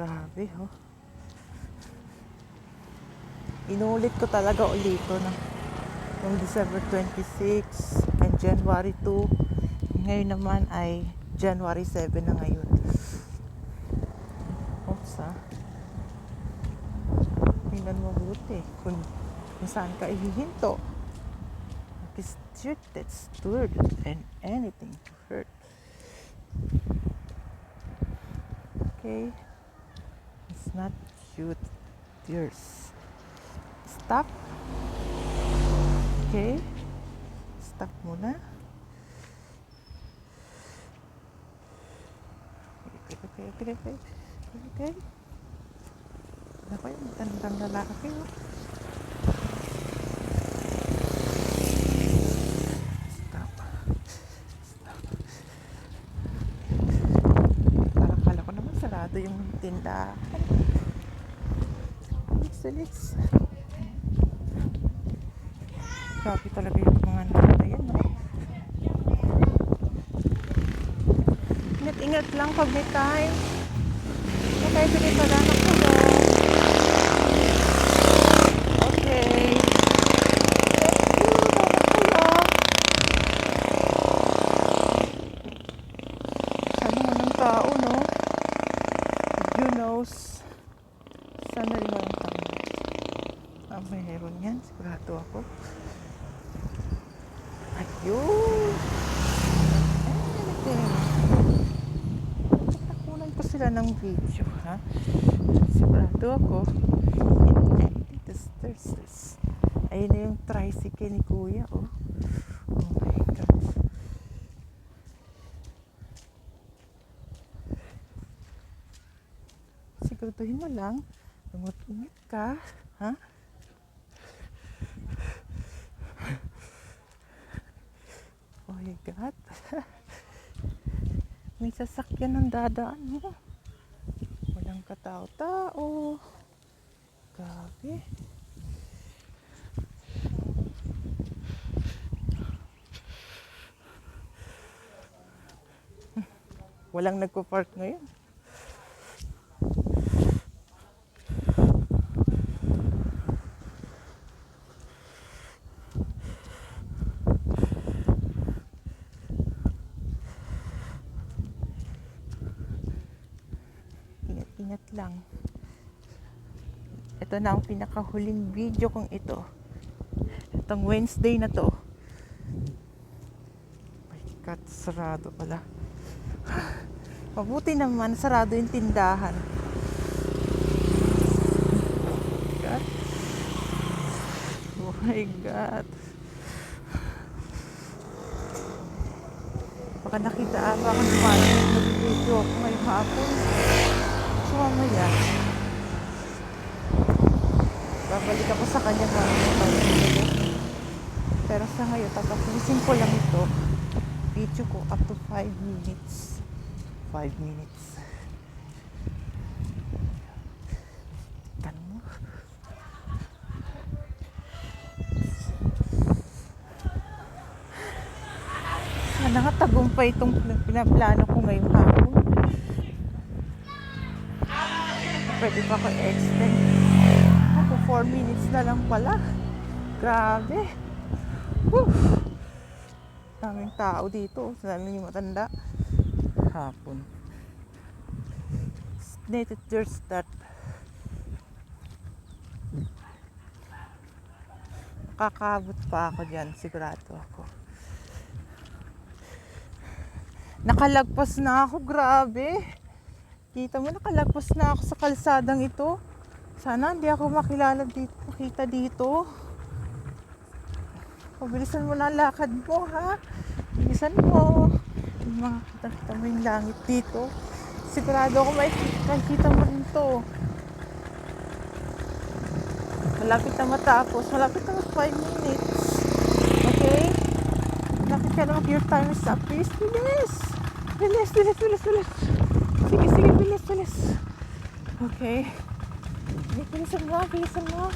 Grabe, oh. Inulit ko talaga ulit ito noong December 26 and January 2. Ngayon naman ay January 7 na ngayon. Oops, ha. Tingnan mo mabuti kung saan ka ihihinto. It's cute, that's stirred and anything to hurt. Okay, it's not cute, tears. Stop. Okay, stop muna. Okay. Ako yung matandang lalaki. Stop. Parang kala ko naman sarado yung tindahan. Let's. Grabe talaga yung mga nata yan, no? Ingat lang pag may time. Okay, pinit pa lang ako. Okay. Ano mo ng tao, no? You knows. Sana rin walang tao. Mayroon yan. Sigurado ako. Ayun. Nakunan ko sila ng video, ha? Sigurado ako. Ayun na yung tricycle ni Kuya, oh. Oh my God. Siguraduhin mo lang. Lumot-umit ka, ha? Oh my God. May sasakyan ng dadaan mo. Walang katao-tao. Grabe. Walang nagpo-park ngayon. Ingat lang. Ito na ang pinakahuling video kong ito. Itong Wednesday na to. My God, sarado pala. Mabuti naman, sarado yung tindahan. God. Oh my God. Baka nakita ako naman. Nag-video ako ngayong hapon. So, mamaya. Babalik ako sa kanya pero sa ngayon, tatapusin ko lang ito. Video ko up to 5 minutes. 5 minutes. Tignan mo. Sana nga tagumpay itong pinaplano ko ngayong hapon. Pwede pa ako extend. Ako 4 minutes na lang pala. Grabe. Woo! Daming tao dito. Dami yung matanda. Hapon. Native there's that. Nakakabot pa ako dyan. Sigurado ako. Nakalagpas na ako. Grabe. Kita mo, nakalagpas na ako sa kalsadang ito. Sana hindi ako makita dito. Pabilisan mo na ang lakad mo, ha? Bilisan mo. Makakita mo yung langit dito. Sigurado ako makikita mo rin to. Malapit na matapos. Malapit na 5 minutes. Okay? Malapit ka na your time is up. Please, bilis. Bilis. Sige, bilis. Okay. Bilisan mo.